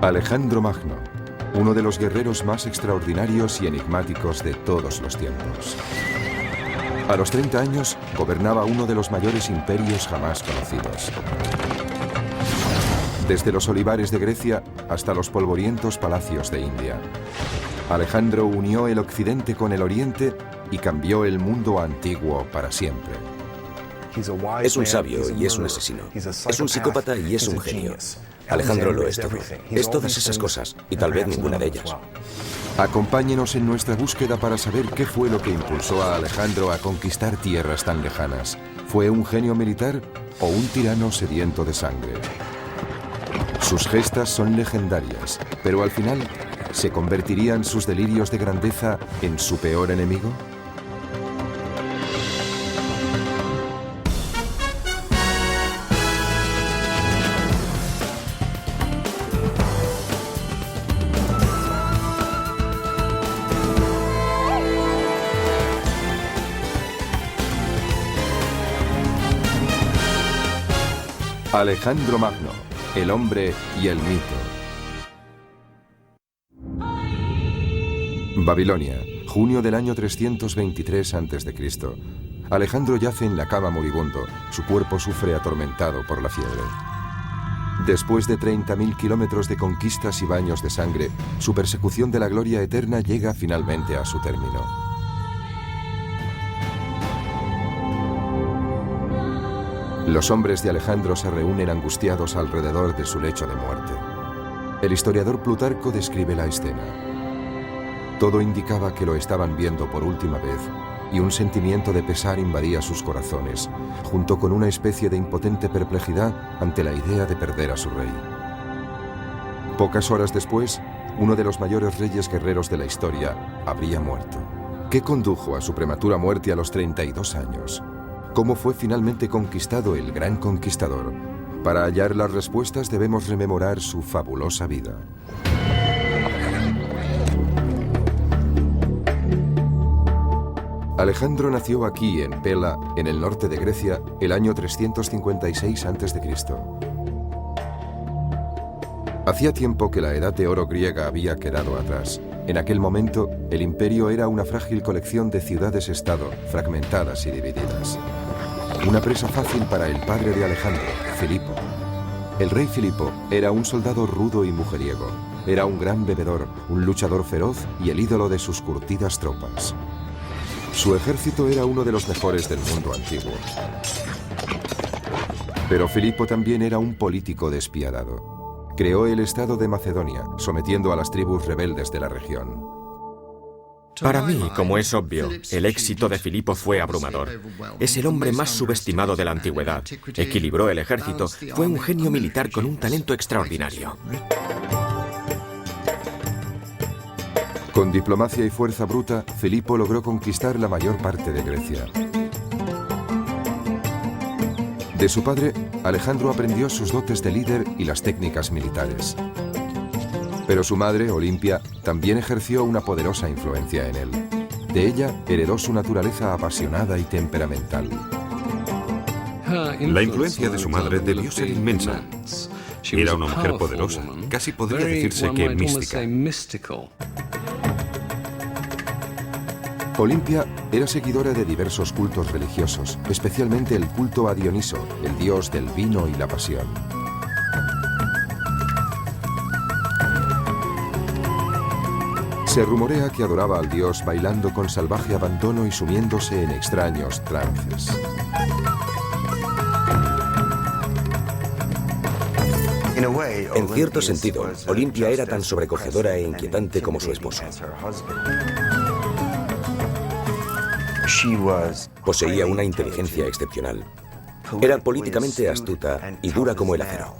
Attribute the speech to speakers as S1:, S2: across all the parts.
S1: Alejandro Magno, uno de los guerreros más extraordinarios y enigmáticos de todos los tiempos. A los 30 años, gobernaba uno de los mayores imperios jamás conocidos. Desde los olivares de Grecia hasta los polvorientos palacios de India. Alejandro unió el occidente con el oriente y cambió el mundo antiguo para siempre.
S2: Es un sabio y es un asesino. Es un psicópata y es un genio. Alejandro lo es todo. Es todas esas cosas, y tal vez ninguna de ellas.
S1: Acompáñenos en nuestra búsqueda para saber qué fue lo que impulsó a Alejandro a conquistar tierras tan lejanas. ¿Fue un genio militar o un tirano sediento de sangre? Sus gestas son legendarias, pero al final, ¿se convertirían sus delirios de grandeza en su peor enemigo? Alejandro Magno, el hombre y el mito. Babilonia, junio del año 323 a.C. Alejandro yace en la cama moribundo. Su cuerpo sufre atormentado por la fiebre. Después de 30.000 kilómetros de conquistas y baños de sangre, su persecución de la gloria eterna llega finalmente a su término. Los hombres de Alejandro se reúnen angustiados alrededor de su lecho de muerte. El historiador Plutarco describe la escena. Todo indicaba que lo estaban viendo por última vez, y un sentimiento de pesar invadía sus corazones, junto con una especie de impotente perplejidad ante la idea de perder a su rey. Pocas horas después, uno de los mayores reyes guerreros de la historia habría muerto. ¿Qué condujo a su prematura muerte a los 32 años? ¿Cómo fue finalmente conquistado el gran conquistador? Para hallar las respuestas debemos rememorar su fabulosa vida. Alejandro nació aquí, en Pela, en el norte de Grecia, el año 356 a.C. Hacía tiempo que la edad de oro griega había quedado atrás. En aquel momento, el imperio era una frágil colección de ciudades-estado, fragmentadas y divididas. Una presa fácil para el padre de Alejandro, Filipo. El rey Filipo era un soldado rudo y mujeriego. Era un gran bebedor, un luchador feroz y el ídolo de sus curtidas tropas. Su ejército era uno de los mejores del mundo antiguo. Pero Filipo también era un político despiadado. Creó el estado de Macedonia, sometiendo a las tribus rebeldes de la región.
S2: Para mí, como es obvio, el éxito de Filipo fue abrumador. Es el hombre más subestimado de la antigüedad. Equilibró el ejército, fue un genio militar con un talento extraordinario.
S1: Con diplomacia y fuerza bruta, Filipo logró conquistar la mayor parte de Grecia. De su padre, Alejandro aprendió sus dotes de líder y las técnicas militares. Pero su madre, Olimpia, también ejerció una poderosa influencia en él. De ella heredó su naturaleza apasionada y temperamental.
S3: La influencia de su madre debió ser inmensa. Era una mujer poderosa, casi podría decirse que mística.
S1: Olimpia era seguidora de diversos cultos religiosos, especialmente el culto a Dioniso, el dios del vino y la pasión. Se rumorea que adoraba al dios bailando con salvaje abandono y sumiéndose en extraños trances.
S2: En cierto sentido, Olimpia era tan sobrecogedora e inquietante como su esposo. Poseía una inteligencia excepcional. Era políticamente astuta y dura como el acero.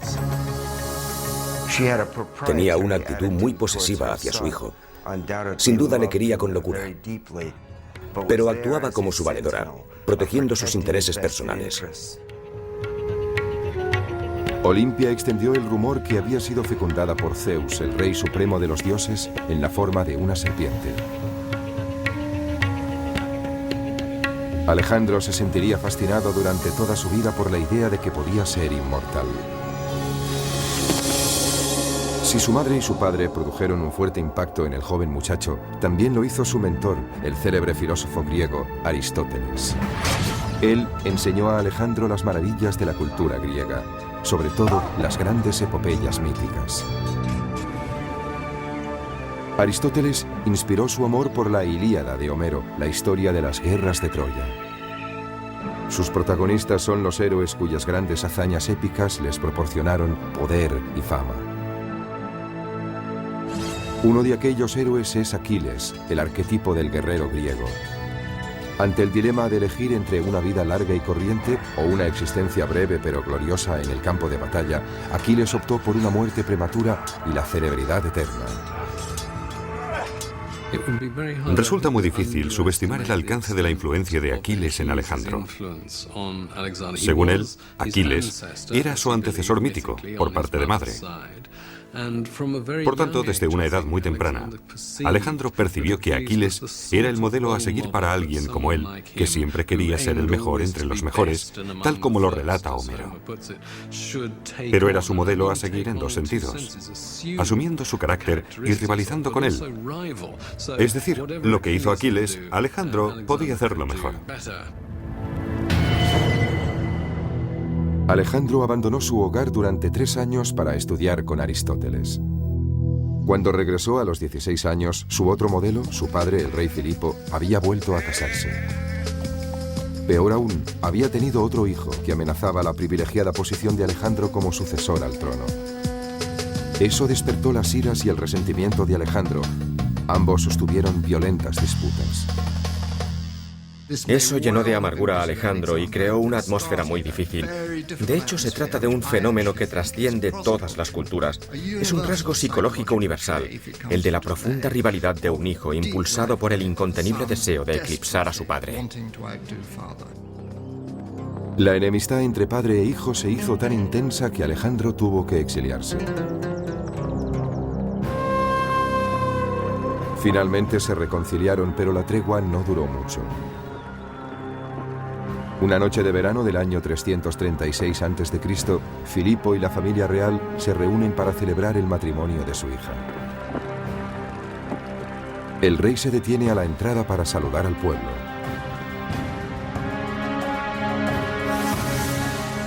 S2: Tenía una actitud muy posesiva hacia su hijo. Sin duda le quería con locura, pero actuaba como su valedora, protegiendo sus intereses personales.
S1: Olimpia extendió el rumor que había sido fecundada por Zeus, el rey supremo de los dioses, en la forma de una serpiente. Alejandro se sentiría fascinado durante toda su vida por la idea de que podía ser inmortal. Si su madre y su padre produjeron un fuerte impacto en el joven muchacho, también lo hizo su mentor, el célebre filósofo griego Aristóteles. Él enseñó a Alejandro las maravillas de la cultura griega, sobre todo las grandes epopeyas míticas. Aristóteles inspiró su amor por la Ilíada de Homero, la historia de las guerras de Troya. Sus protagonistas son los héroes cuyas grandes hazañas épicas les proporcionaron poder y fama. Uno de aquellos héroes es Aquiles, el arquetipo del guerrero griego. Ante el dilema de elegir entre una vida larga y corriente o una existencia breve pero gloriosa en el campo de batalla, Aquiles optó por una muerte prematura y la celebridad eterna.
S3: Resulta muy difícil subestimar el alcance de la influencia de Aquiles en Alejandro. Según él, Aquiles era su antecesor mítico, por parte de madre. Por tanto, desde una edad muy temprana, Alejandro percibió que Aquiles era el modelo a seguir para alguien como él, que siempre quería ser el mejor entre los mejores, tal como lo relata Homero. Pero era su modelo a seguir en dos sentidos, asumiendo su carácter y rivalizando con él. Es decir, lo que hizo Aquiles, Alejandro podía hacerlo mejor.
S1: Alejandro abandonó su hogar durante 3 años para estudiar con Aristóteles. Cuando regresó a los 16 años, su otro modelo, su padre, el rey Filipo, había vuelto a casarse. Peor aún, había tenido otro hijo que amenazaba la privilegiada posición de Alejandro como sucesor al trono. Eso despertó las iras y el resentimiento de Alejandro. Ambos sostuvieron violentas disputas.
S2: Eso llenó de amargura a Alejandro y creó una atmósfera muy difícil. De hecho, se trata de un fenómeno que trasciende todas las culturas. Es un rasgo psicológico universal, el de la profunda rivalidad de un hijo impulsado por el incontenible deseo de eclipsar a su padre.
S1: La enemistad entre padre e hijo se hizo tan intensa que Alejandro tuvo que exiliarse. Finalmente se reconciliaron, pero la tregua no duró mucho. Una noche de verano del año 336 a.C., Filipo y la familia real se reúnen para celebrar el matrimonio de su hija. El rey se detiene a la entrada para saludar al pueblo.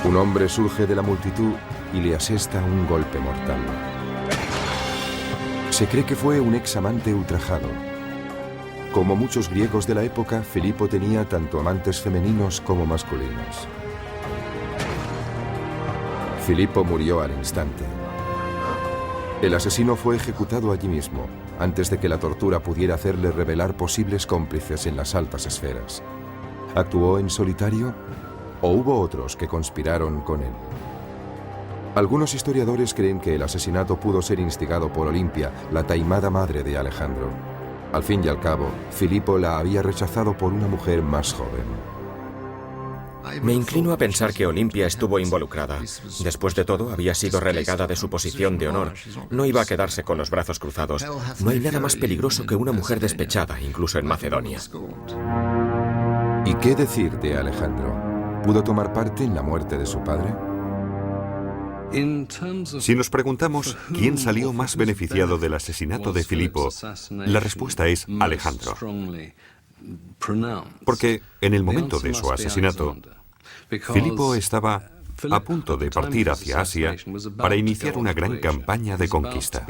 S1: Un hombre surge de la multitud y le asesta un golpe mortal. Se cree que fue un ex amante ultrajado. Como muchos griegos de la época, Filipo tenía tanto amantes femeninos como masculinos. Filipo murió al instante. El asesino fue ejecutado allí mismo, antes de que la tortura pudiera hacerle revelar posibles cómplices en las altas esferas. ¿Actuó en solitario o hubo otros que conspiraron con él? Algunos historiadores creen que el asesinato pudo ser instigado por Olimpia, la taimada madre de Alejandro. Al fin y al cabo, Filipo la había rechazado por una mujer más joven.
S2: Me inclino a pensar que Olimpia estuvo involucrada. Después de todo, había sido relegada de su posición de honor. No iba a quedarse con los brazos cruzados. No hay nada más peligroso que una mujer despechada, incluso en Macedonia.
S1: ¿Y qué decir de Alejandro? ¿Pudo tomar parte en la muerte de su padre?
S3: Si nos preguntamos quién salió más beneficiado del asesinato de Filipo, la respuesta es Alejandro. Porque en el momento de su asesinato, Filipo estaba a punto de partir hacia Asia para iniciar una gran campaña de conquista.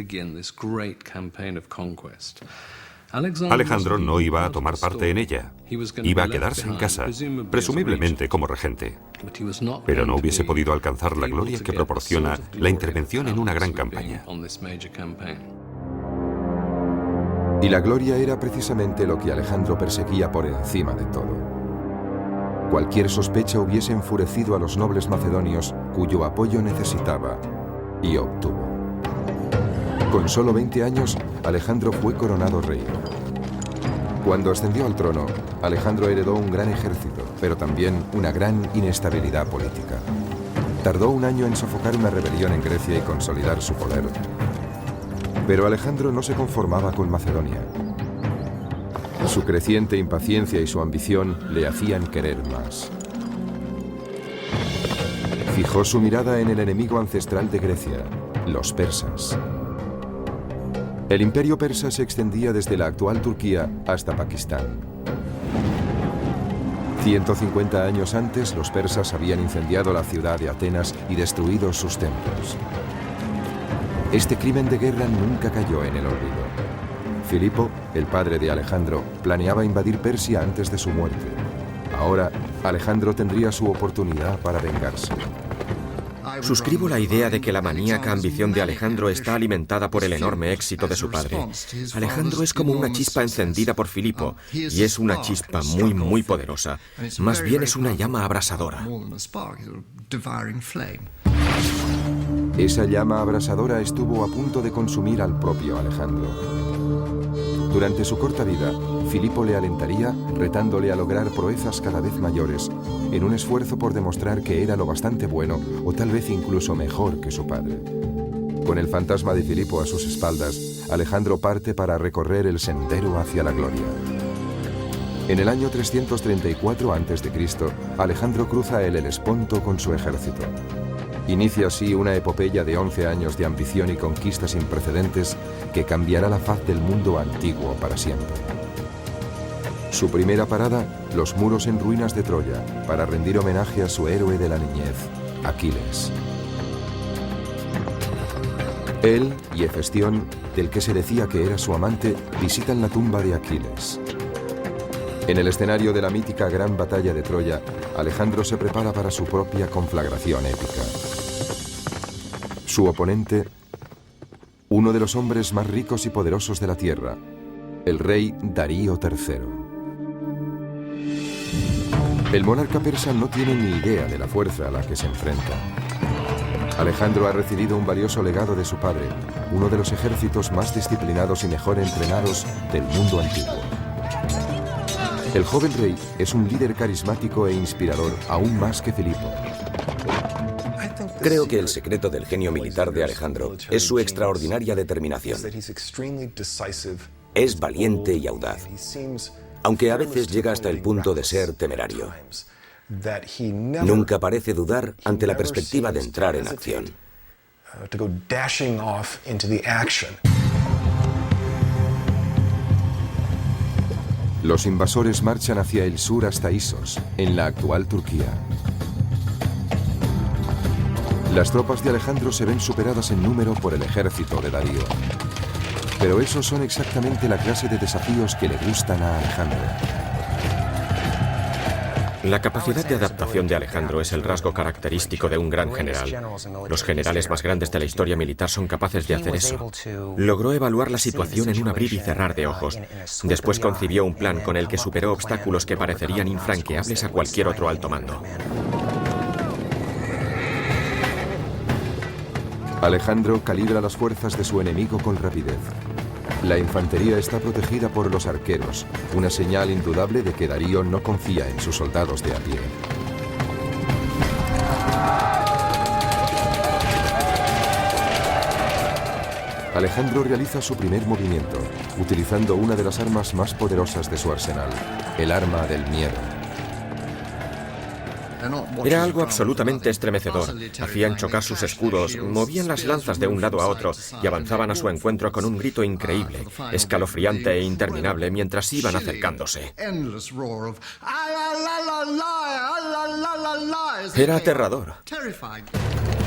S3: Alejandro no iba a tomar parte en ella. Iba a quedarse en casa, presumiblemente como regente. Pero no hubiese podido alcanzar la gloria que proporciona la intervención en una gran campaña.
S1: Y la gloria era precisamente lo que Alejandro perseguía por encima de todo. Cualquier sospecha hubiese enfurecido a los nobles macedonios cuyo apoyo necesitaba, y obtuvo. Con solo 20 años, Alejandro fue coronado rey. Cuando ascendió al trono, Alejandro heredó un gran ejército, pero también una gran inestabilidad política. Tardó un año en sofocar una rebelión en Grecia y consolidar su poder. Pero Alejandro no se conformaba con Macedonia. Su creciente impaciencia y su ambición le hacían querer más. Fijó su mirada en el enemigo ancestral de Grecia, los persas. El imperio persa se extendía desde la actual Turquía hasta Pakistán. 150 años antes, los persas habían incendiado la ciudad de Atenas y destruido sus templos. Este crimen de guerra nunca cayó en el olvido. Filipo, el padre de Alejandro, planeaba invadir Persia antes de su muerte. Ahora, Alejandro tendría su oportunidad para vengarse.
S2: Suscribo la idea de que la maníaca ambición de Alejandro está alimentada por el enorme éxito de su padre. Alejandro es como una chispa encendida por Filipo, y es una chispa muy poderosa. Más bien es una llama abrasadora.
S1: Esa llama abrasadora estuvo a punto de consumir al propio Alejandro. Durante su corta vida, Filipo le alentaría, retándole a lograr proezas cada vez mayores, en un esfuerzo por demostrar que era lo bastante bueno o tal vez incluso mejor que su padre. Con el fantasma de Filipo a sus espaldas, Alejandro parte para recorrer el sendero hacia la gloria. En el año 334 a.C., Alejandro cruza el Helesponto con su ejército. Inicia así una epopeya de 11 años de ambición y conquista sin precedentes que cambiará la faz del mundo antiguo para siempre. Su primera parada, los muros en ruinas de Troya, para rendir homenaje a su héroe de la niñez, Aquiles. Él y Hefestión, del que se decía que era su amante, visitan la tumba de Aquiles. En el escenario de la mítica Gran Batalla de Troya, Alejandro se prepara para su propia conflagración épica. Su oponente, uno de los hombres más ricos y poderosos de la tierra, el rey Darío III. El monarca persa no tiene ni idea de la fuerza a la que se enfrenta. Alejandro ha recibido un valioso legado de su padre, uno de los ejércitos más disciplinados y mejor entrenados del mundo antiguo. El joven rey es un líder carismático e inspirador, aún más que Filipo.
S4: Creo que el secreto del genio militar de Alejandro es su extraordinaria determinación. Es valiente y audaz, aunque a veces llega hasta el punto de ser temerario. Nunca parece dudar ante la perspectiva de entrar en acción.
S1: Los invasores marchan hacia el sur hasta Isos, en la actual Turquía. Las tropas de Alejandro se ven superadas en número por el ejército de Darío. Pero esos son exactamente la clase de desafíos que le gustan a Alejandro.
S2: La capacidad de adaptación de Alejandro es el rasgo característico de un gran general. Los generales más grandes de la historia militar son capaces de hacer eso. Logró evaluar la situación en un abrir y cerrar de ojos. Después concibió un plan con el que superó obstáculos que parecerían infranqueables a cualquier otro alto mando.
S1: Alejandro calibra las fuerzas de su enemigo con rapidez. La infantería está protegida por los arqueros, una señal indudable de que Darío no confía en sus soldados de a pie. Alejandro realiza su primer movimiento, utilizando una de las armas más poderosas de su arsenal, el arma del miedo.
S2: Era algo absolutamente estremecedor. Hacían chocar sus escudos, movían las lanzas de un lado a otro y avanzaban a su encuentro con un grito increíble, escalofriante e interminable mientras iban acercándose. Era aterrador.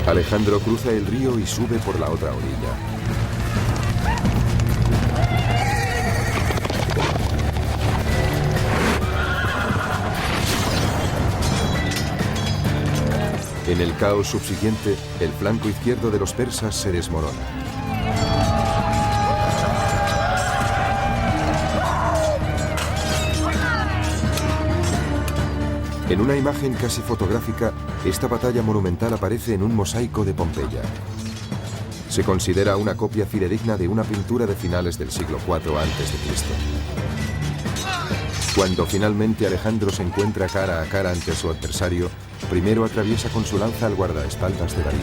S1: Alejandro cruza el río y sube por la otra orilla. En el caos subsiguiente, el flanco izquierdo de los persas se desmorona. En una imagen casi fotográfica, esta batalla monumental aparece en un mosaico de Pompeya. Se considera una copia fidedigna de una pintura de finales del siglo IV a.C. Cuando finalmente Alejandro se encuentra cara a cara ante su adversario, primero atraviesa con su lanza al guardaespaldas de Darío.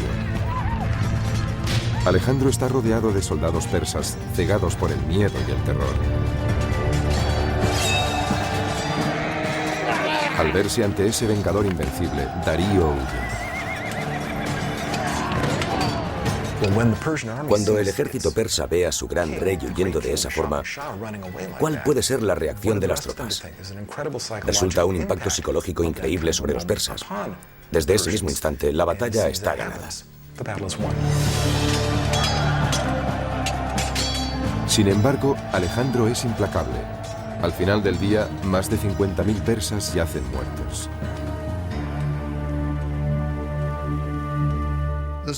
S1: Alejandro está rodeado de soldados persas, cegados por el miedo y el terror. Al verse ante ese vengador invencible, Darío huye.
S4: Cuando el ejército persa ve a su gran rey huyendo de esa forma, ¿cuál puede ser la reacción de las tropas? Resulta un impacto psicológico increíble sobre los persas. Desde ese mismo instante, la batalla está ganada.
S1: Sin embargo, Alejandro es implacable. Al final del día, más de 50.000 persas yacen muertos.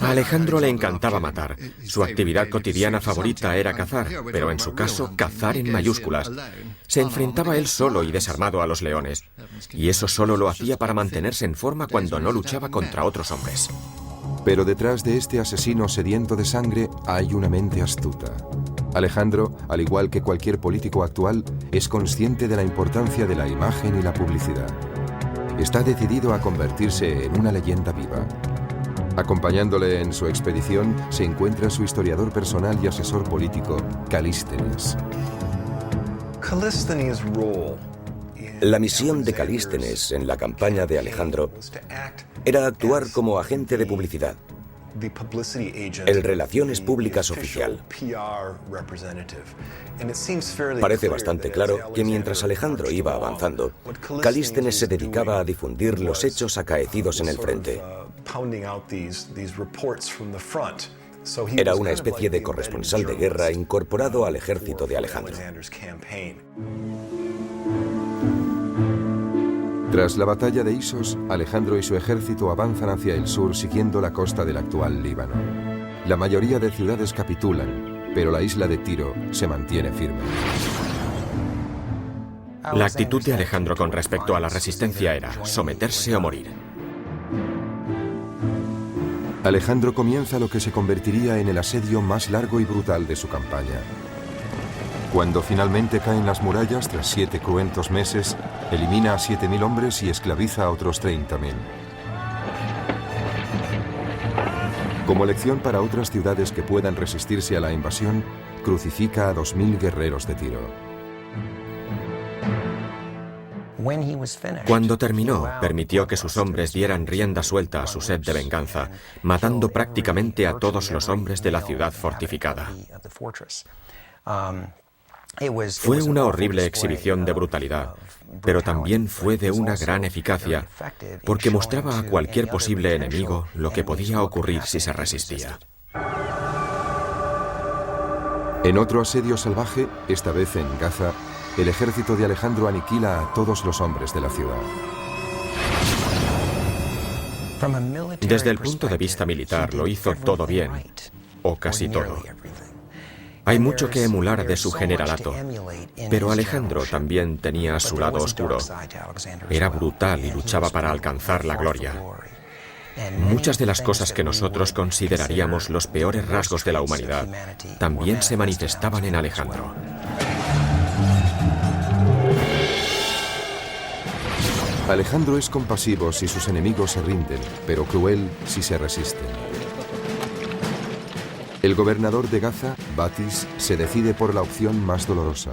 S2: A Alejandro le encantaba matar. Su actividad cotidiana favorita era cazar, pero en su caso, cazar en mayúsculas. Se enfrentaba él solo y desarmado a los leones. Y eso solo lo hacía para mantenerse en forma cuando no luchaba contra otros hombres.
S1: Pero detrás de este asesino sediento de sangre hay una mente astuta. Alejandro, al igual que cualquier político actual, es consciente de la importancia de la imagen y la publicidad. Está decidido a convertirse en una leyenda viva. Acompañándole en su expedición se encuentra su historiador personal y asesor político, Calístenes.
S4: La misión de Calístenes en la campaña de Alejandro era actuar como agente de publicidad, el Relaciones Públicas oficial. Parece bastante claro que mientras Alejandro iba avanzando, Calístenes se dedicaba a difundir los hechos acaecidos en el frente. Era una especie de corresponsal de guerra incorporado al ejército de Alejandro.
S1: Tras la batalla de Isos, Alejandro y su ejército avanzan hacia el sur siguiendo la costa del actual Líbano. La mayoría de ciudades capitulan, pero la isla de Tiro se mantiene firme.
S2: La actitud de Alejandro con respecto a la resistencia era someterse o morir.
S1: Alejandro comienza lo que se convertiría en el asedio más largo y brutal de su campaña. Cuando finalmente caen las murallas, tras 7 cruentos meses, elimina a 7.000 hombres y esclaviza a otros 30.000. Como lección para otras ciudades que puedan resistirse a la invasión, crucifica a 2.000 guerreros de Tiro.
S2: Cuando terminó, permitió que sus hombres dieran rienda suelta a su sed de venganza, matando prácticamente a todos los hombres de la ciudad fortificada. Fue una horrible exhibición de brutalidad, pero también fue de una gran eficacia, porque mostraba a cualquier posible enemigo lo que podía ocurrir si se resistía.
S1: En otro asedio salvaje, esta vez en Gaza, el ejército de Alejandro aniquila a todos los hombres de la ciudad.
S2: Desde el punto de vista militar, lo hizo todo bien, o casi todo. Hay mucho que emular de su generalato, pero Alejandro también tenía su lado oscuro. Era brutal y luchaba para alcanzar la gloria. Muchas de las cosas que nosotros consideraríamos los peores rasgos de la humanidad también se manifestaban en Alejandro.
S1: Alejandro es compasivo si sus enemigos se rinden, pero cruel si se resisten. El gobernador de Gaza, Batis, se decide por la opción más dolorosa.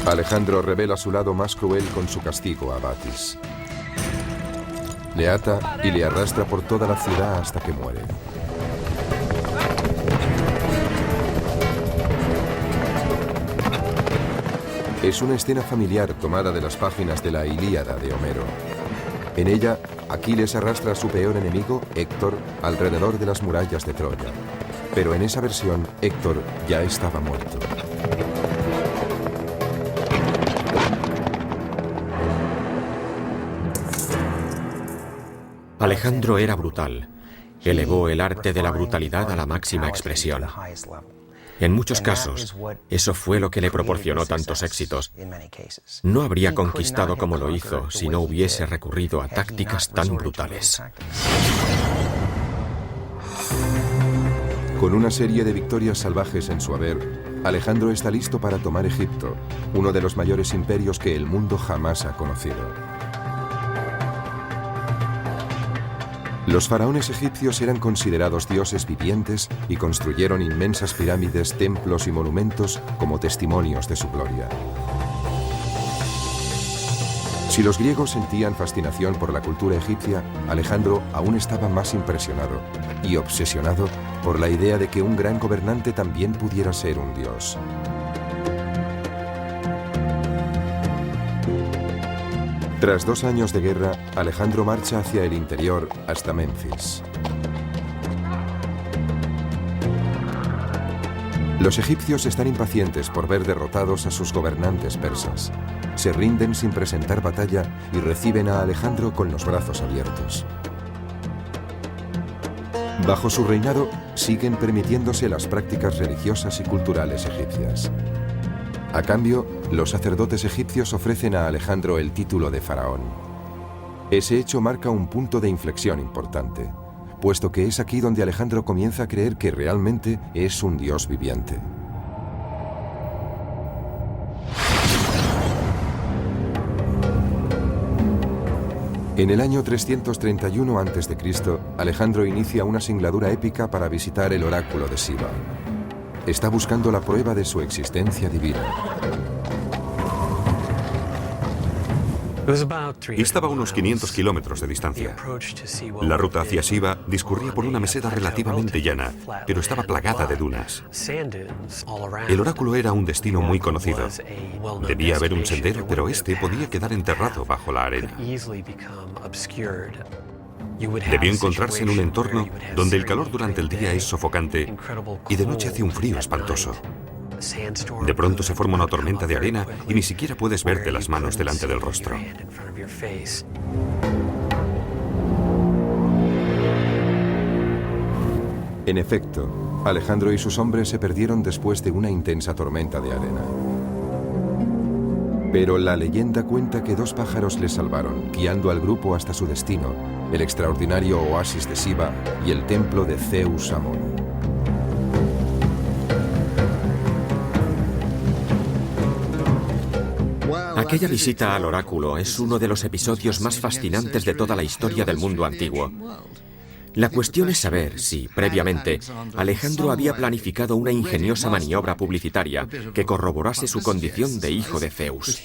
S1: Alejandro revela su lado más cruel con su castigo a Batis. Le ata y le arrastra por toda la ciudad hasta que muere. Es una escena familiar tomada de las páginas de la Ilíada de Homero. En ella, Aquiles arrastra a su peor enemigo, Héctor, alrededor de las murallas de Troya. Pero en esa versión, Héctor ya estaba muerto.
S2: Alejandro era brutal. Elevó el arte de la brutalidad a la máxima expresión. En muchos casos, eso fue lo que le proporcionó tantos éxitos. No habría conquistado como lo hizo si no hubiese recurrido a tácticas tan brutales.
S1: Con una serie de victorias salvajes en su haber, Alejandro está listo para tomar Egipto, uno de los mayores imperios que el mundo jamás ha conocido. Los faraones egipcios eran considerados dioses vivientes y construyeron inmensas pirámides, templos y monumentos como testimonios de su gloria. Si los griegos sentían fascinación por la cultura egipcia, Alejandro aún estaba más impresionado y obsesionado por la idea de que un gran gobernante también pudiera ser un dios. Tras 2 años de guerra, Alejandro marcha hacia el interior hasta Menfis. Los egipcios están impacientes por ver derrotados a sus gobernantes persas. Se rinden sin presentar batalla y reciben a Alejandro con los brazos abiertos. Bajo su reinado, siguen permitiéndose las prácticas religiosas y culturales egipcias. A cambio, los sacerdotes egipcios ofrecen a Alejandro el título de faraón. Ese hecho marca un punto de inflexión importante, puesto que es aquí donde Alejandro comienza a creer que realmente es un dios viviente. En el año 331 a.C., Alejandro inicia una singladura épica para visitar el oráculo de Siva. Está buscando la prueba de su existencia divina.
S3: Estaba a unos 500 kilómetros de distancia. La ruta hacia Siva discurría por una meseta relativamente llana, pero estaba plagada de dunas. El oráculo era un destino muy conocido. Debía haber un sendero, pero este podía quedar enterrado bajo la arena. Debió encontrarse en un entorno donde el calor durante el día es sofocante y de noche hace un frío espantoso. De pronto se forma una tormenta de arena y ni siquiera puedes verte las manos delante del rostro.
S1: En efecto, Alejandro y sus hombres se perdieron después de una intensa tormenta de arena. Pero la leyenda cuenta que 2 pájaros les salvaron, guiando al grupo hasta su destino, el extraordinario oasis de Siva y el templo de Zeus Amón.
S2: Aquella visita al oráculo es uno de los episodios más fascinantes de toda la historia del mundo antiguo. La cuestión es saber si, previamente, Alejandro había planificado una ingeniosa maniobra publicitaria que corroborase su condición de hijo de Zeus.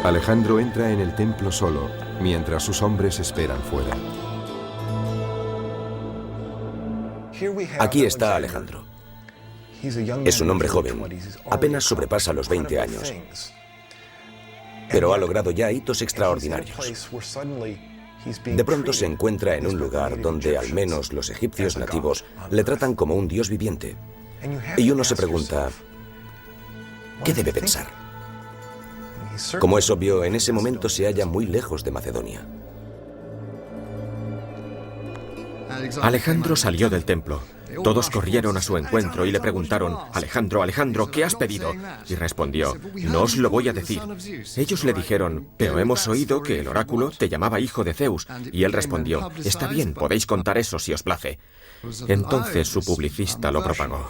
S1: Alejandro entra en el templo solo, mientras sus hombres esperan fuera.
S4: Aquí está Alejandro. Es un hombre joven, apenas sobrepasa los 20 años, pero ha logrado ya hitos extraordinarios. De pronto se encuentra en un lugar donde al menos los egipcios nativos le tratan como un dios viviente. Y uno se pregunta, ¿qué debe pensar? Como es obvio, en ese momento se halla muy lejos de Macedonia.
S2: Alejandro salió del templo. Todos corrieron a su encuentro y le preguntaron, Alejandro, Alejandro, ¿qué has pedido? Y respondió, no os lo voy a decir. Ellos le dijeron, pero hemos oído que el oráculo te llamaba hijo de Zeus. Y él respondió, está bien, podéis contar eso si os place. Entonces su publicista lo propagó.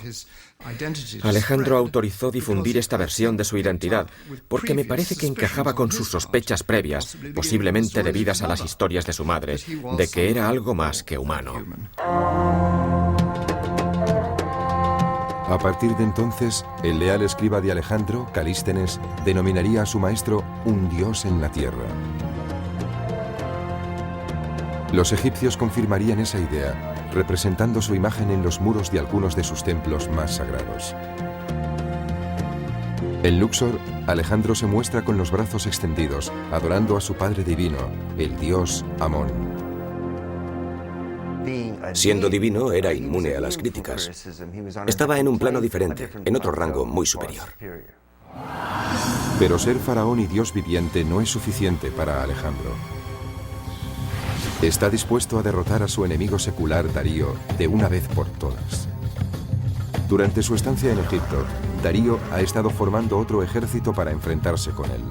S2: Alejandro autorizó difundir esta versión de su identidad porque me parece que encajaba con sus sospechas previas, posiblemente debidas a las historias de su madre, de que era algo más que humano.
S1: A partir de entonces, el leal escriba de Alejandro, Calístenes, denominaría a su maestro un dios en la tierra. Los egipcios confirmarían esa idea, representando su imagen en los muros de algunos de sus templos más sagrados. En Luxor, Alejandro se muestra con los brazos extendidos, adorando a su padre divino, el dios Amón.
S4: Siendo divino, era inmune a las críticas. Estaba en un plano diferente, en otro rango muy superior.
S1: Pero ser faraón y dios viviente no es suficiente para Alejandro. Está dispuesto a derrotar a su enemigo secular Darío de una vez por todas. Durante su estancia en Egipto, Darío ha estado formando otro ejército para enfrentarse con él.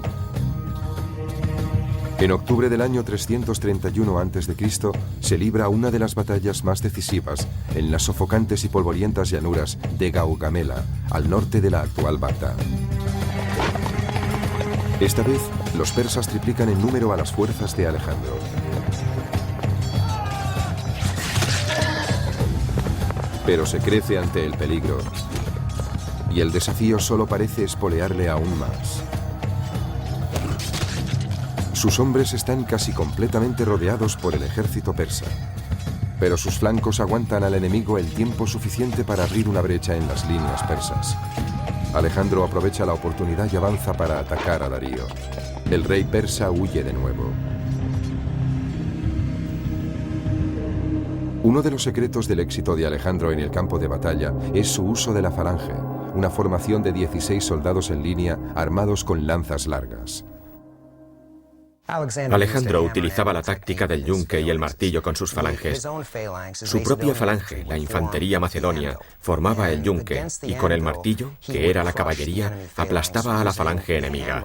S1: En octubre del año 331 a.C. se libra una de las batallas más decisivas en las sofocantes y polvorientas llanuras de Gaugamela, al norte de la actual Bagdad. Esta vez, los persas triplican en número a las fuerzas de Alejandro. Pero se crece ante el peligro y el desafío solo parece espolearle aún más. Sus hombres están casi completamente rodeados por el ejército persa, pero sus flancos aguantan al enemigo el tiempo suficiente para abrir una brecha en las líneas persas. Alejandro aprovecha la oportunidad y avanza para atacar a Darío. El rey persa huye de nuevo. Uno de los secretos del éxito de Alejandro en el campo de batalla es su uso de la falange, una formación de 16 soldados en línea armados con lanzas largas.
S2: Alejandro utilizaba la táctica del yunque y el martillo con sus falanges. Su propia falange, la infantería macedonia, formaba el yunque y con el martillo, que era la caballería, aplastaba a la falange enemiga.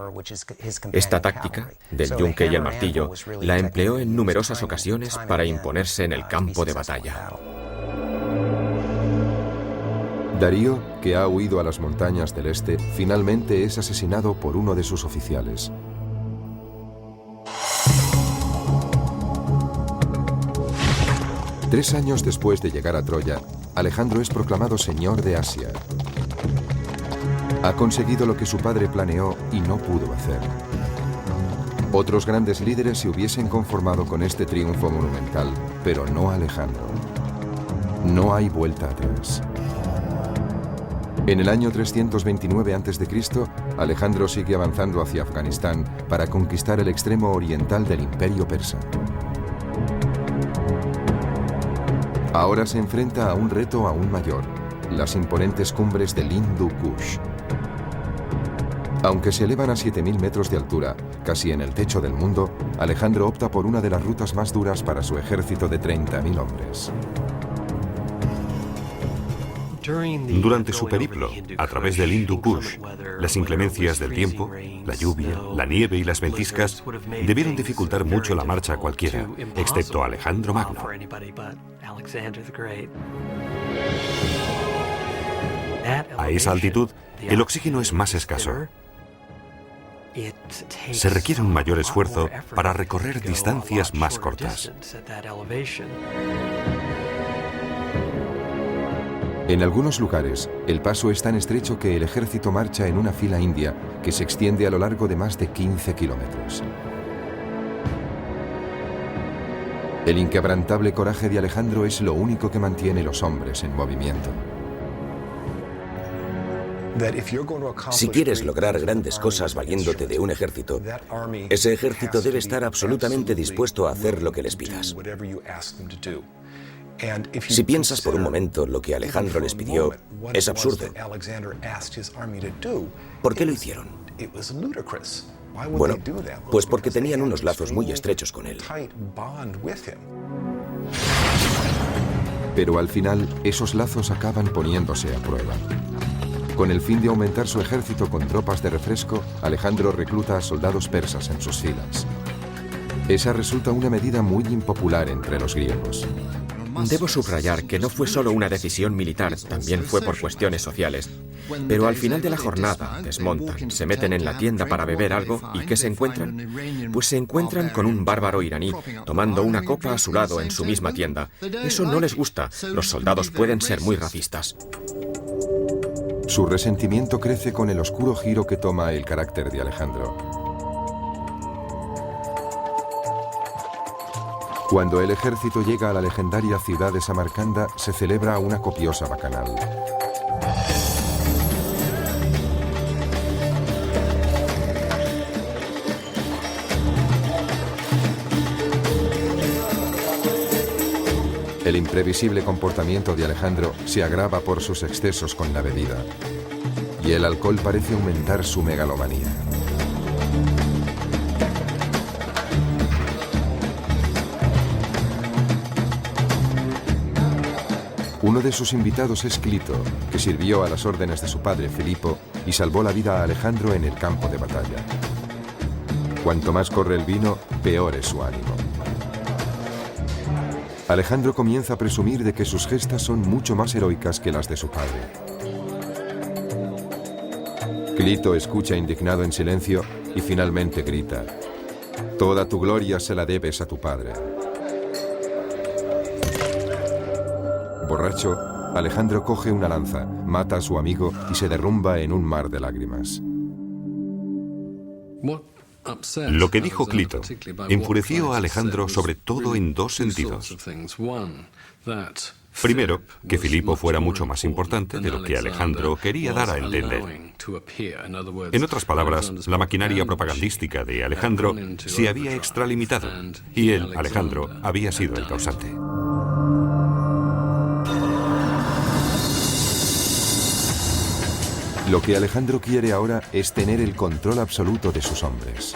S2: Esta táctica, del yunque y el martillo, la empleó en numerosas ocasiones para imponerse en el campo de batalla.
S1: Darío, que ha huido a las montañas del este, finalmente es asesinado por uno de sus oficiales. Tres años después de llegar a Troya, Alejandro es proclamado señor de Asia. Ha conseguido lo que su padre planeó y no pudo hacer. Otros grandes líderes se hubiesen conformado con este triunfo monumental, pero no Alejandro. No hay vuelta atrás. En el año 329 a.C., Alejandro sigue avanzando hacia Afganistán para conquistar el extremo oriental del imperio persa. Ahora se enfrenta a un reto aún mayor, las imponentes cumbres del Hindu Kush. Aunque se elevan a 7.000 metros de altura, casi en el techo del mundo, Alejandro opta por una de las rutas más duras para su ejército de 30.000 hombres.
S3: Durante su periplo, a través del Hindu Kush, las inclemencias del tiempo, la lluvia, la nieve y las ventiscas debieron dificultar mucho la marcha a cualquiera, excepto a Alejandro Magno. A esa altitud, el oxígeno es más escaso. Se requiere un mayor esfuerzo para recorrer distancias más cortas.
S1: En algunos lugares, el paso es tan estrecho que el ejército marcha en una fila india que se extiende a lo largo de más de 15 kilómetros. El inquebrantable coraje de Alejandro es lo único que mantiene los hombres en movimiento.
S4: Si quieres lograr grandes cosas valiéndote de un ejército, ese ejército debe estar absolutamente dispuesto a hacer lo que les pidas. Si piensas por un momento lo que Alejandro les pidió, es absurdo. ¿Por qué lo hicieron? Bueno, pues porque tenían unos lazos muy estrechos con él.
S1: Pero al final, esos lazos acaban poniéndose a prueba. Con el fin de aumentar su ejército con tropas de refresco, Alejandro recluta a soldados persas en sus filas. Esa resulta una medida muy impopular entre los griegos.
S2: Debo subrayar que no fue solo una decisión militar, también fue por cuestiones sociales. Pero al final de la jornada desmontan, se meten en la tienda para beber algo y ¿qué se encuentran? Pues se encuentran con un bárbaro iraní tomando una copa a su lado en su misma tienda. Eso no les gusta, los soldados pueden ser muy racistas.
S1: Su resentimiento crece con el oscuro giro que toma el carácter de Alejandro. Cuando el ejército llega a la legendaria ciudad de Samarcanda, se celebra una copiosa bacanal. El imprevisible comportamiento de Alejandro se agrava por sus excesos con la bebida, y el alcohol parece aumentar su megalomanía. Uno de sus invitados es Clito, que sirvió a las órdenes de su padre Filipo y salvó la vida a Alejandro en el campo de batalla. Cuanto más corre el vino, peor es su ánimo. Alejandro comienza a presumir de que sus gestas son mucho más heroicas que las de su padre. Clito escucha indignado en silencio y finalmente grita: «Toda tu gloria se la debes a tu padre». Borracho, Alejandro coge una lanza, mata a su amigo y se derrumba en un mar de lágrimas.
S3: Lo que dijo Clito enfureció a Alejandro sobre todo en dos sentidos. Primero, que Filipo fuera mucho más importante de lo que Alejandro quería dar a entender. En otras palabras, la maquinaria propagandística de Alejandro se había extralimitado y él, Alejandro, había sido el causante.
S1: Lo que Alejandro quiere ahora es tener el control absoluto de sus hombres.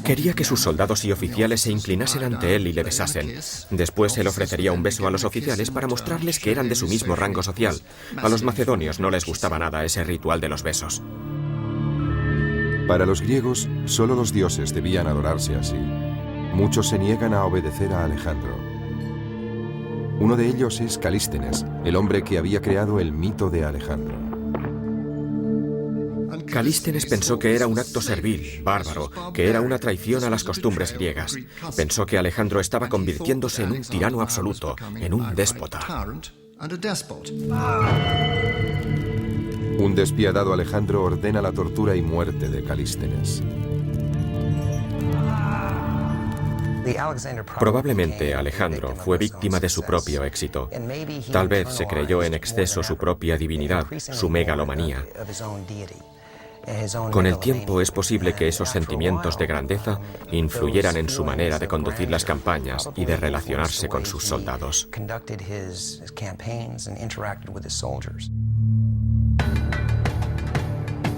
S2: Quería que sus soldados y oficiales se inclinasen ante él y le besasen. Después él ofrecería un beso a los oficiales para mostrarles que eran de su mismo rango social. A los macedonios no les gustaba nada ese ritual de los besos.
S1: Para los griegos, solo los dioses debían adorarse así. Muchos se niegan a obedecer a Alejandro. Uno de ellos es Calístenes, el hombre que había creado el mito de Alejandro.
S2: Calístenes pensó que era un acto servil, bárbaro, que era una traición a las costumbres griegas. Pensó que Alejandro estaba convirtiéndose en un tirano absoluto, en un déspota.
S1: Un despiadado Alejandro ordena la tortura y muerte de Calístenes.
S2: Probablemente Alejandro fue víctima de su propio éxito. Tal vez se creyó en exceso su propia divinidad, su megalomanía. Con el tiempo es posible que esos sentimientos de grandeza influyeran en su manera de conducir las campañas y de relacionarse con sus soldados.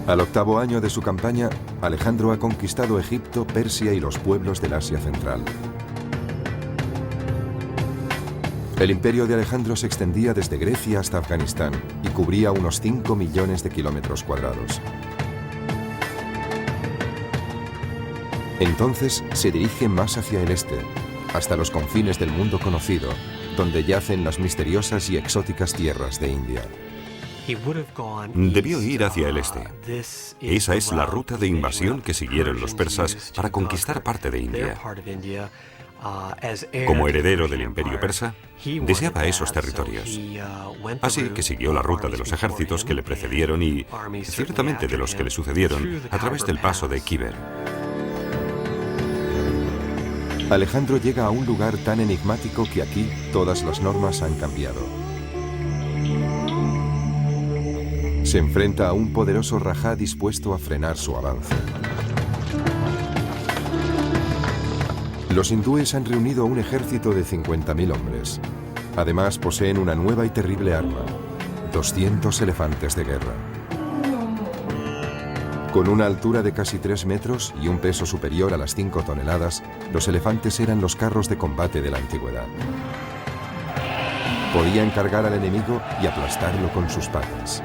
S1: Al 8º año de su campaña, Alejandro ha conquistado Egipto, Persia y los pueblos del Asia Central. El imperio de Alejandro se extendía desde Grecia hasta Afganistán y cubría unos 5 millones de kilómetros cuadrados. Entonces se dirige más hacia el este, hasta los confines del mundo conocido, donde yacen las misteriosas y exóticas tierras de India.
S3: Debió ir hacia el este. Esa es la ruta de invasión que siguieron los persas para conquistar parte de India. Como heredero del imperio persa, deseaba esos territorios. Así que siguió la ruta de los ejércitos que le precedieron y, ciertamente, de los que le sucedieron, a través del paso de Khyber.
S1: Alejandro llega a un lugar tan enigmático que aquí todas las normas han cambiado. Se enfrenta a un poderoso rajá dispuesto a frenar su avance. Los hindúes han reunido un ejército de 50.000 hombres. Además, poseen una nueva y terrible arma: 200 elefantes de guerra. Con una altura de casi 3 metros y un peso superior a las 5 toneladas, los elefantes eran los carros de combate de la antigüedad. Podían cargar al enemigo y aplastarlo con sus patas.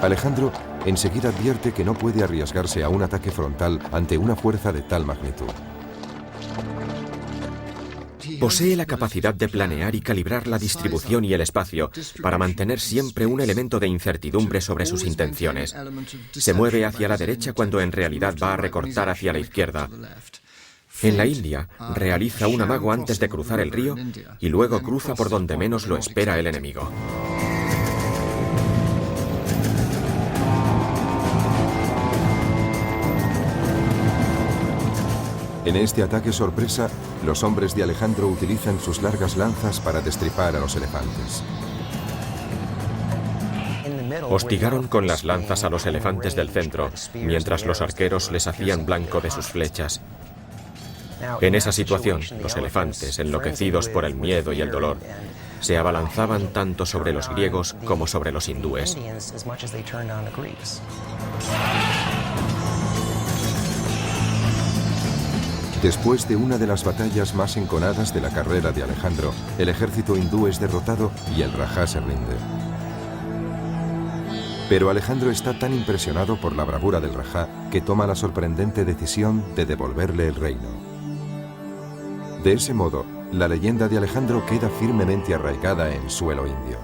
S1: Alejandro enseguida advierte que no puede arriesgarse a un ataque frontal ante una fuerza de tal magnitud.
S2: Posee la capacidad de planear y calibrar la distribución y el espacio para mantener siempre un elemento de incertidumbre sobre sus intenciones. Se mueve hacia la derecha cuando en realidad va a recortar hacia la izquierda. En la India, realiza un amago antes de cruzar el río y luego cruza por donde menos lo espera el enemigo.
S1: En este ataque sorpresa, los hombres de Alejandro utilizan sus largas lanzas para destripar a los elefantes.
S2: Hostigaron con las lanzas a los elefantes del centro, mientras los arqueros les hacían blanco de sus flechas. En esa situación, los elefantes, enloquecidos por el miedo y el dolor, se abalanzaban tanto sobre los griegos como sobre los hindúes.
S1: Después de una de las batallas más enconadas de la carrera de Alejandro, el ejército hindú es derrotado y el rajá se rinde. Pero Alejandro está tan impresionado por la bravura del rajá que toma la sorprendente decisión de devolverle el reino. De ese modo, la leyenda de Alejandro queda firmemente arraigada en suelo indio.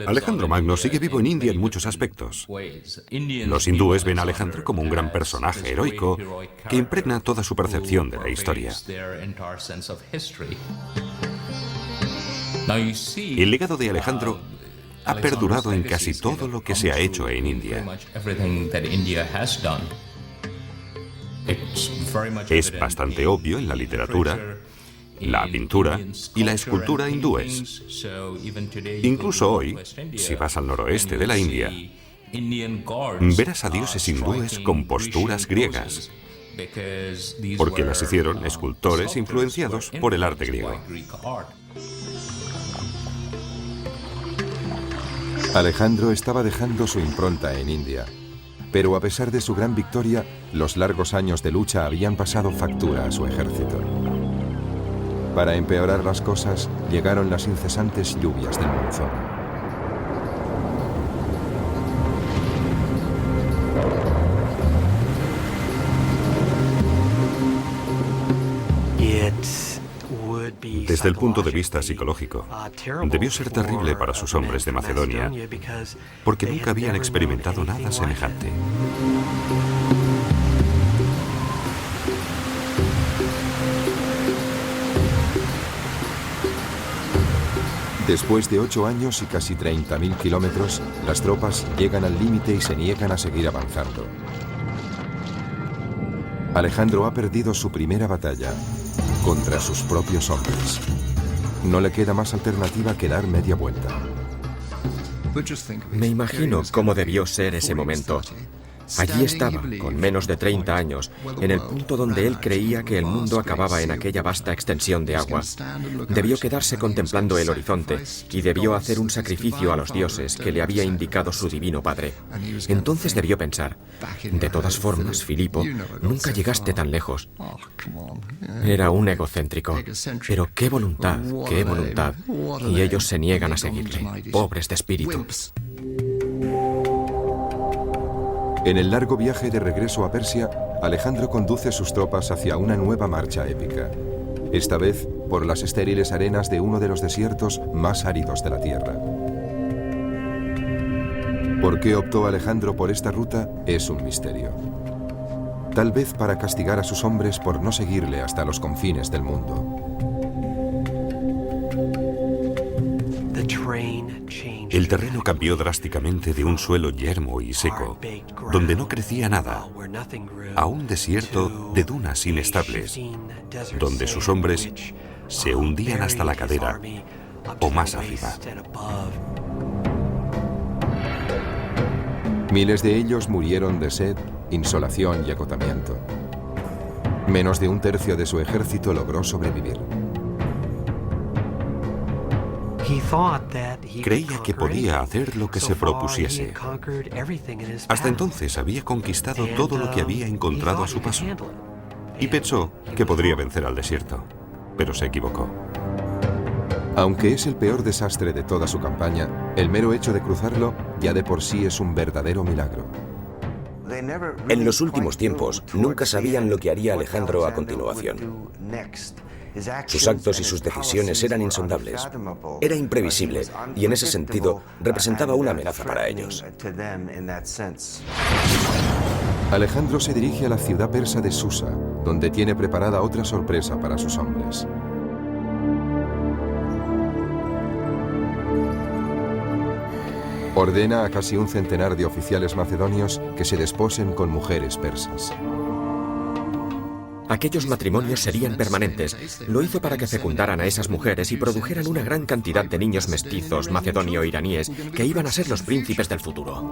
S3: Alejandro Magno sigue vivo en India en muchos aspectos. Los hindúes ven a Alejandro como un gran personaje heroico que impregna toda su percepción de la historia. El legado de Alejandro ha perdurado en casi todo lo que se ha hecho en India. Es bastante obvio en la literatura, la pintura y la escultura hindúes. Incluso hoy, si vas al noroeste de la India, verás a dioses hindúes con posturas griegas, porque las hicieron escultores influenciados por el arte griego.
S1: Alejandro estaba dejando su impronta en India, pero a pesar de su gran victoria, los largos años de lucha habían pasado factura a su ejército. Para empeorar las cosas, llegaron las incesantes lluvias del monzón.
S3: Desde el punto de vista psicológico, debió ser terrible para sus hombres de Macedonia, porque nunca habían experimentado nada semejante.
S1: Después de 8 años y casi 30.000 kilómetros, las tropas llegan al límite y se niegan a seguir avanzando. Alejandro ha perdido su primera batalla contra sus propios hombres. No le queda más alternativa que dar media vuelta.
S2: Me imagino cómo debió ser ese momento. Allí estaba, con menos de 30 años, en el punto donde él creía que el mundo acababa en aquella vasta extensión de agua. Debió quedarse contemplando el horizonte y debió hacer un sacrificio a los dioses que le había indicado su divino padre. Entonces debió pensar, de todas formas, Filipo, nunca llegaste tan lejos. Era un egocéntrico, pero qué voluntad, y ellos se niegan a seguirle, pobres de espíritu.
S1: En el largo viaje de regreso a Persia, Alejandro conduce sus tropas hacia una nueva marcha épica. Esta vez por las estériles arenas de uno de los desiertos más áridos de la tierra. ¿Por qué optó Alejandro por esta ruta? Es un misterio. Tal vez para castigar a sus hombres por no seguirle hasta los confines del mundo.
S3: El terreno cambió drásticamente de un suelo yermo y seco, donde no crecía nada, a un desierto de dunas inestables, donde sus hombres se hundían hasta la cadera o más arriba.
S1: Miles de ellos murieron de sed, insolación y agotamiento. Menos de un tercio de su ejército logró sobrevivir.
S3: Creía que podía hacer lo que se propusiese. Hasta entonces había conquistado todo lo que había encontrado a su paso. Y pensó que podría vencer al desierto, pero se equivocó.
S1: Aunque es el peor desastre de toda su campaña, el mero hecho de cruzarlo ya de por sí es un verdadero milagro.
S4: En los últimos tiempos, nunca sabían lo que haría Alejandro a continuación. Sus actos y sus decisiones eran insondables. Era imprevisible y en ese sentido representaba una amenaza para ellos.
S1: Alejandro se dirige a la ciudad persa de Susa, donde tiene preparada otra sorpresa para sus hombres. Ordena a casi un centenar de oficiales macedonios que se desposen con mujeres persas.
S2: Aquellos matrimonios serían permanentes. Lo hizo para que fecundaran a esas mujeres y produjeran una gran cantidad de niños mestizos macedonio-iraníes que iban a ser los príncipes del futuro.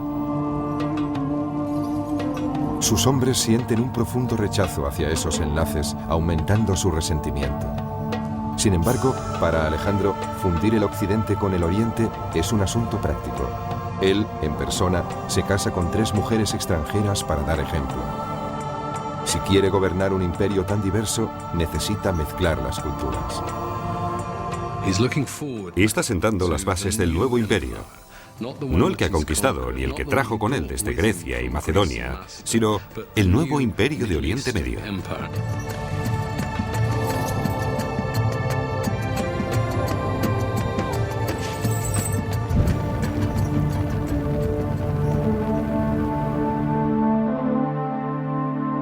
S1: Sus hombres sienten un profundo rechazo hacia esos enlaces, aumentando su resentimiento. Sin embargo, para Alejandro, fundir el occidente con el oriente es un asunto práctico. Él, en persona, se casa con 3 mujeres extranjeras para dar ejemplo. Si quiere gobernar un imperio tan diverso, necesita mezclar las culturas.
S3: Y está sentando las bases del nuevo imperio. No el que ha conquistado, ni el que trajo con él desde Grecia y Macedonia, sino el nuevo imperio de Oriente Medio.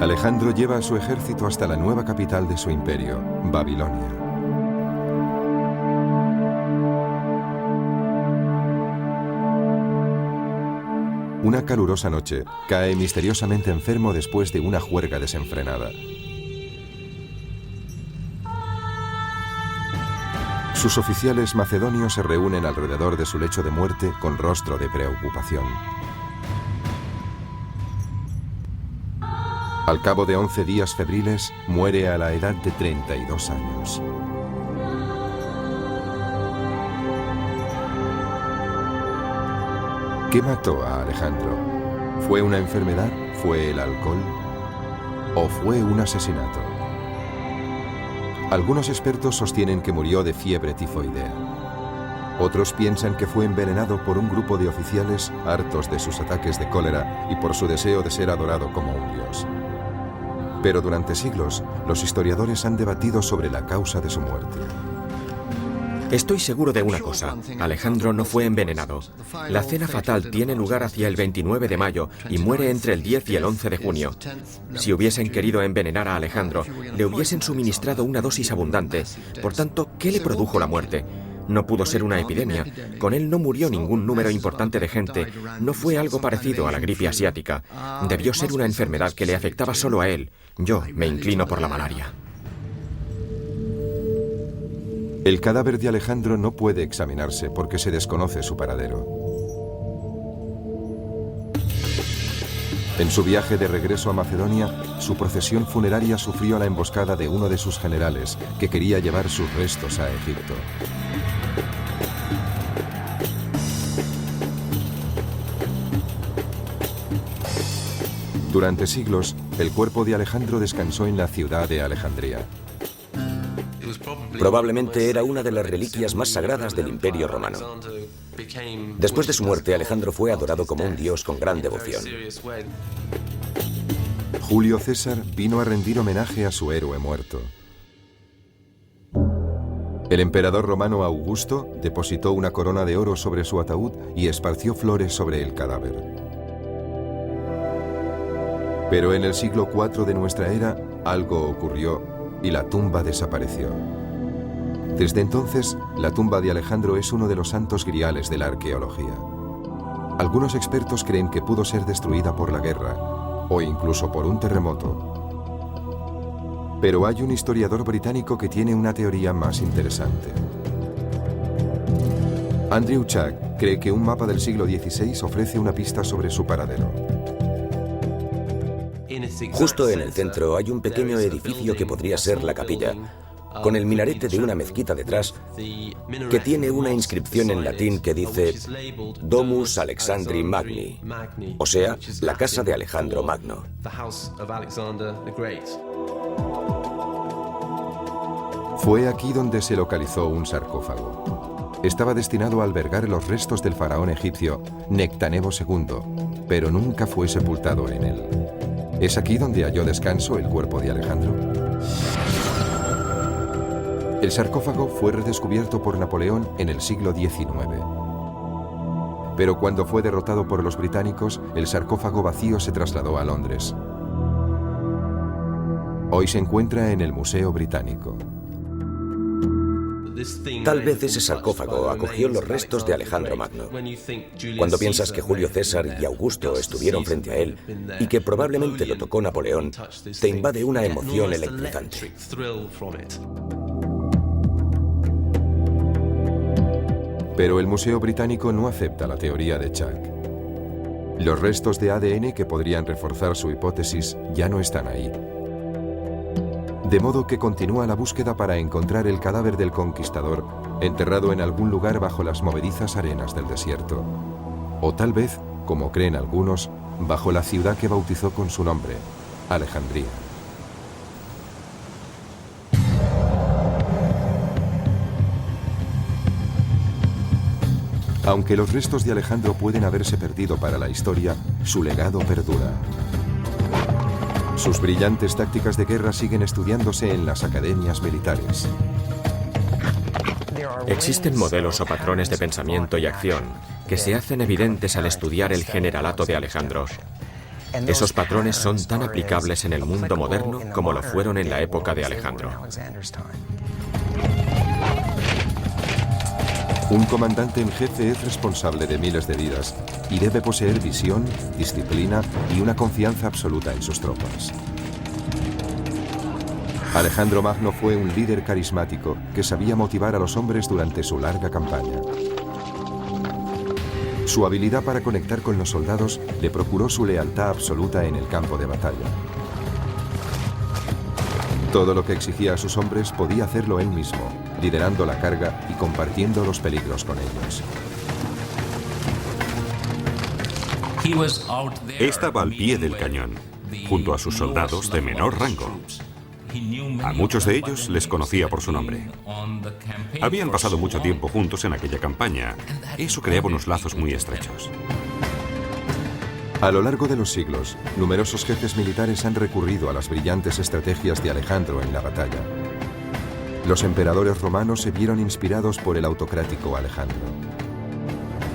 S1: Alejandro lleva a su ejército hasta la nueva capital de su imperio, Babilonia. Una calurosa noche, cae misteriosamente enfermo después de una juerga desenfrenada. Sus oficiales macedonios se reúnen alrededor de su lecho de muerte con rostro de preocupación. Al cabo de 11 días febriles, muere a la edad de 32 años. ¿Qué mató a Alejandro? ¿Fue una enfermedad? ¿Fue el alcohol? ¿O fue un asesinato? Algunos expertos sostienen que murió de fiebre tifoidea. Otros piensan que fue envenenado por un grupo de oficiales hartos de sus ataques de cólera y por su deseo de ser adorado como un dios. Pero durante siglos, los historiadores han debatido sobre la causa de su muerte.
S2: Estoy seguro de una cosa, Alejandro no fue envenenado. La cena fatal tiene lugar hacia el 29 de mayo y muere entre el 10 y el 11 de junio. Si hubiesen querido envenenar a Alejandro, le hubiesen suministrado una dosis abundante. Por tanto, ¿qué le produjo la muerte? No pudo ser una epidemia. Con él no murió ningún número importante de gente. No fue algo parecido a la gripe asiática. Debió ser una enfermedad que le afectaba solo a él. Yo me inclino por la malaria.
S1: El cadáver de Alejandro no puede examinarse porque se desconoce su paradero. En su viaje de regreso a Macedonia, su procesión funeraria sufrió la emboscada de uno de sus generales, que quería llevar sus restos a Egipto. Durante siglos, el cuerpo de Alejandro descansó en la ciudad de Alejandría.
S4: Probablemente era una de las reliquias más sagradas del Imperio Romano. Después de su muerte, Alejandro fue adorado como un dios con gran devoción.
S1: Julio César vino a rendir homenaje a su héroe muerto. El emperador romano Augusto depositó una corona de oro sobre su ataúd y esparció flores sobre el cadáver. Pero en el siglo IV de nuestra era, algo ocurrió y la tumba desapareció. Desde entonces, la tumba de Alejandro es uno de los santos griales de la arqueología. Algunos expertos creen que pudo ser destruida por la guerra o incluso por un terremoto. Pero hay un historiador británico que tiene una teoría más interesante. Andrew Chuck cree que un mapa del siglo XVI ofrece una pista sobre su paradero.
S4: Justo en el centro hay un pequeño edificio que podría ser la capilla, con el minarete de una mezquita detrás, que tiene una inscripción en latín que dice Domus Alexandri Magni, o sea, la casa de Alejandro Magno.
S1: Fue aquí donde se localizó un sarcófago. Estaba destinado a albergar los restos del faraón egipcio Nectanebo II, pero nunca fue sepultado en él. ¿Es aquí donde halló descanso el cuerpo de Alejandro? El sarcófago fue redescubierto por Napoleón en el siglo XIX. Pero cuando fue derrotado por los británicos, el sarcófago vacío se trasladó a Londres. Hoy se encuentra en el Museo Británico.
S4: Tal vez ese sarcófago acogió los restos de Alejandro Magno. Cuando piensas que Julio César y Augusto estuvieron frente a él y que probablemente lo tocó Napoleón, te invade una emoción electrizante.
S1: Pero el Museo Británico no acepta la teoría de Chuck. Los restos de ADN que podrían reforzar su hipótesis ya no están ahí. De modo que continúa la búsqueda para encontrar el cadáver del conquistador enterrado en algún lugar bajo las movedizas arenas del desierto. O tal vez, como creen algunos, bajo la ciudad que bautizó con su nombre, Alejandría. Aunque los restos de Alejandro pueden haberse perdido para la historia, su legado perdura. Sus brillantes tácticas de guerra siguen estudiándose en las academias militares.
S2: Existen modelos o patrones de pensamiento y acción que se hacen evidentes al estudiar el generalato de Alejandro. Esos patrones son tan aplicables en el mundo moderno como lo fueron en la época de Alejandro.
S1: Un comandante en jefe es responsable de miles de vidas y debe poseer visión, disciplina y una confianza absoluta en sus tropas. Alejandro Magno fue un líder carismático que sabía motivar a los hombres durante su larga campaña. Su habilidad para conectar con los soldados le procuró su lealtad absoluta en el campo de batalla. Todo lo que exigía a sus hombres podía hacerlo él mismo, liderando la carga y compartiendo los peligros con ellos.
S3: Estaba al pie del cañón, junto a sus soldados de menor rango. A muchos de ellos les conocía por su nombre. Habían pasado mucho tiempo juntos en aquella campaña. Eso creaba unos lazos muy estrechos.
S1: A lo largo de los siglos, numerosos jefes militares han recurrido a las brillantes estrategias de Alejandro en la batalla. Los emperadores romanos se vieron inspirados por el autocrático Alejandro.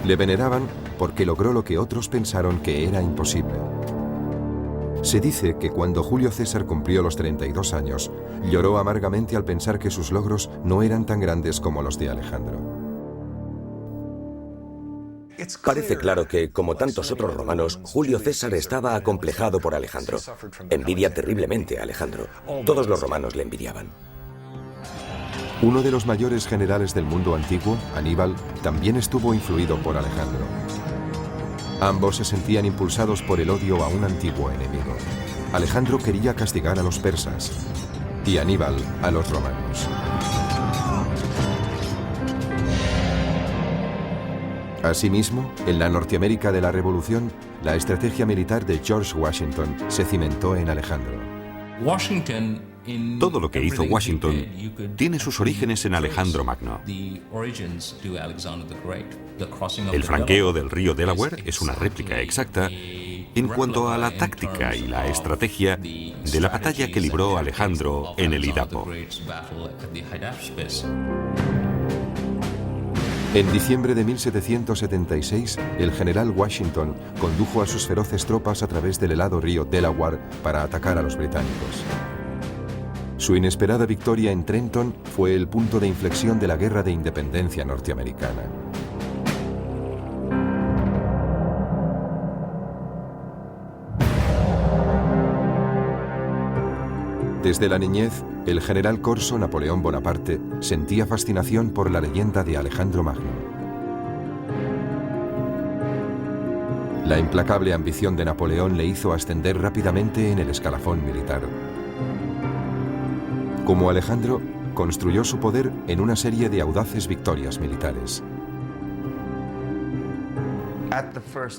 S1: Le veneraban porque logró lo que otros pensaron que era imposible. Se dice que cuando Julio César cumplió los 32 años, lloró amargamente al pensar que sus logros no eran tan grandes como los de Alejandro.
S4: Parece claro que, como tantos otros romanos, Julio César estaba acomplejado por Alejandro. Envidia terriblemente a Alejandro. Todos los romanos le envidiaban.
S1: Uno de los mayores generales del mundo antiguo, Aníbal, también estuvo influido por Alejandro. Ambos se sentían impulsados por el odio a un antiguo enemigo. Alejandro quería castigar a los persas y Aníbal a los romanos. Asimismo, en la Norteamérica de la Revolución, la estrategia militar de George Washington se cimentó en Alejandro.
S3: Todo lo que hizo Washington tiene sus orígenes en Alejandro Magno. El franqueo del río Delaware es una réplica exacta en cuanto a la táctica y la estrategia de la batalla que libró Alejandro en el Idapo.
S1: En diciembre de 1776, el general Washington condujo a sus feroces tropas a través del helado río Delaware para atacar a los británicos. Su inesperada victoria en Trenton fue el punto de inflexión de la Guerra de Independencia norteamericana. Desde la niñez, el general corso Napoleón Bonaparte sentía fascinación por la leyenda de Alejandro Magno. La implacable ambición de Napoleón le hizo ascender rápidamente en el escalafón militar. Como Alejandro, construyó su poder en una serie de audaces victorias militares.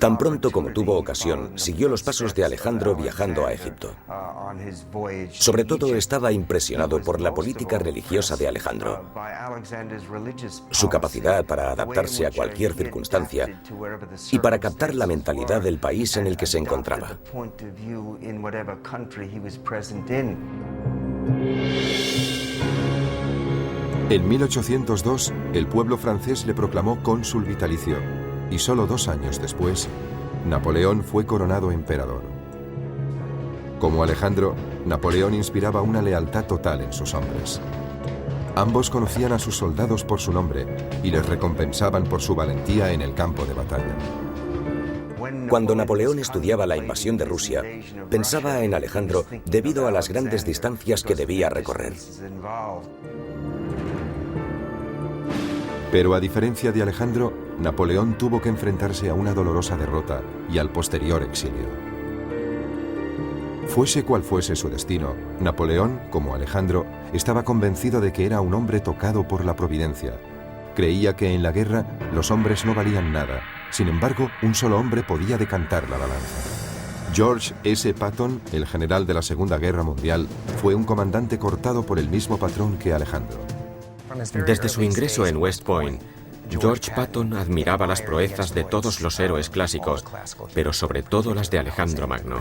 S4: Tan pronto como tuvo ocasión, siguió los pasos de Alejandro viajando a Egipto. Sobre todo estaba impresionado por la política religiosa de Alejandro, su capacidad para adaptarse a cualquier circunstancia y para captar la mentalidad del país en el que se encontraba.
S1: En 1802, el pueblo francés le proclamó cónsul vitalicio y solo 2 años después, Napoleón fue coronado emperador. Como Alejandro, Napoleón inspiraba una lealtad total en sus hombres. Ambos conocían a sus soldados por su nombre y les recompensaban por su valentía en el campo de batalla.
S4: Cuando Napoleón estudiaba la invasión de Rusia, pensaba en Alejandro debido a las grandes distancias que debía recorrer.
S1: Pero a diferencia de Alejandro, Napoleón tuvo que enfrentarse a una dolorosa derrota y al posterior exilio. Fuese cual fuese su destino, Napoleón, como Alejandro, estaba convencido de que era un hombre tocado por la providencia. Creía que en la guerra los hombres no valían nada. Sin embargo, un solo hombre podía decantar la balanza. George S. Patton, el general de la Segunda Guerra Mundial, fue un comandante cortado por el mismo patrón que Alejandro.
S2: Desde su ingreso en West Point, George Patton admiraba las proezas de todos los héroes clásicos, pero sobre todo las de Alejandro Magno.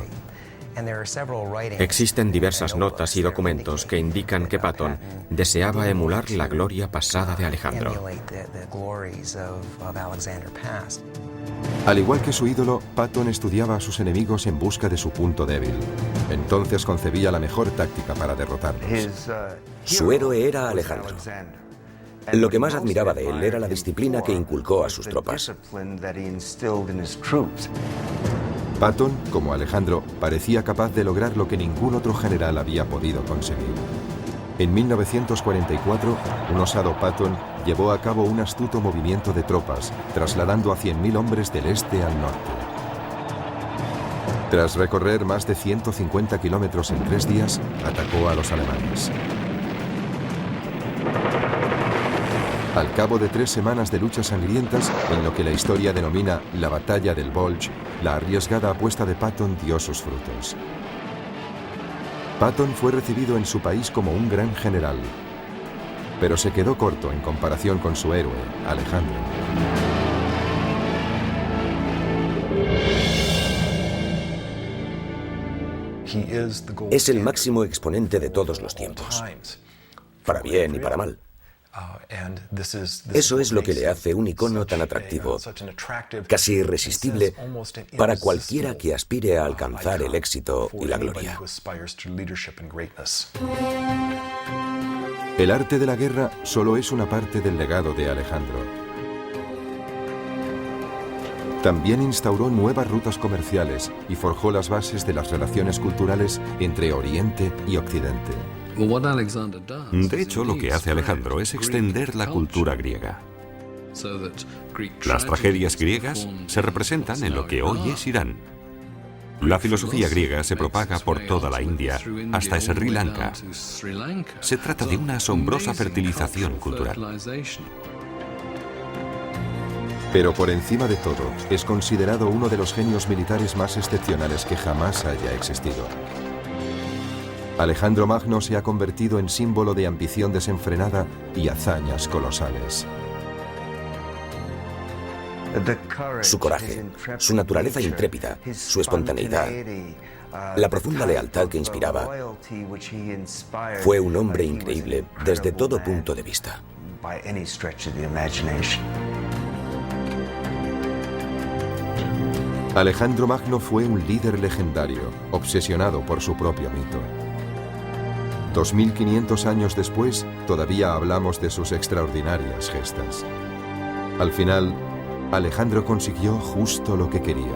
S2: Existen diversas notas y documentos que indican que Patton deseaba emular la gloria pasada de Alejandro.
S1: Al igual que su ídolo, Patton estudiaba a sus enemigos en busca de su punto débil. Entonces concebía la mejor táctica para derrotarlos.
S4: Su héroe era Alejandro. Lo que más admiraba de él era la disciplina que inculcó a sus tropas.
S1: Patton, como Alejandro, parecía capaz de lograr lo que ningún otro general había podido conseguir. En 1944, un osado Patton llevó a cabo un astuto movimiento de tropas, trasladando a 100.000 hombres del este al norte. Tras recorrer más de 150 kilómetros en 3 días, atacó a los alemanes. Al cabo de 3 semanas de luchas sangrientas, en lo que la historia denomina la Batalla del Bulge, la arriesgada apuesta de Patton dio sus frutos. Patton fue recibido en su país como un gran general, pero se quedó corto en comparación con su héroe, Alejandro.
S4: Es el máximo exponente de todos los tiempos, para bien y para mal. Eso es lo que le hace un icono tan atractivo, casi irresistible para cualquiera que aspire a alcanzar el éxito y la gloria.
S1: El arte de la guerra solo es una parte del legado de Alejandro. También instauró nuevas rutas comerciales y forjó las bases de las relaciones culturales entre Oriente y Occidente.
S3: De hecho, lo que hace Alejandro es extender la cultura griega. Las tragedias griegas se representan en lo que hoy es Irán. La filosofía griega se propaga por toda la India hasta Sri Lanka. Se trata de una asombrosa fertilización cultural.
S1: Pero por encima de todo, es considerado uno de los genios militares más excepcionales que jamás haya existido. Alejandro Magno se ha convertido en símbolo de ambición desenfrenada y hazañas colosales.
S4: Su coraje, su naturaleza intrépida, su espontaneidad, la profunda lealtad que inspiraba, fue un hombre increíble desde todo punto de vista.
S1: Alejandro Magno fue un líder legendario, obsesionado por su propio mito. 2500 años después, todavía hablamos de sus extraordinarias gestas. Al final, Alejandro consiguió justo lo que quería: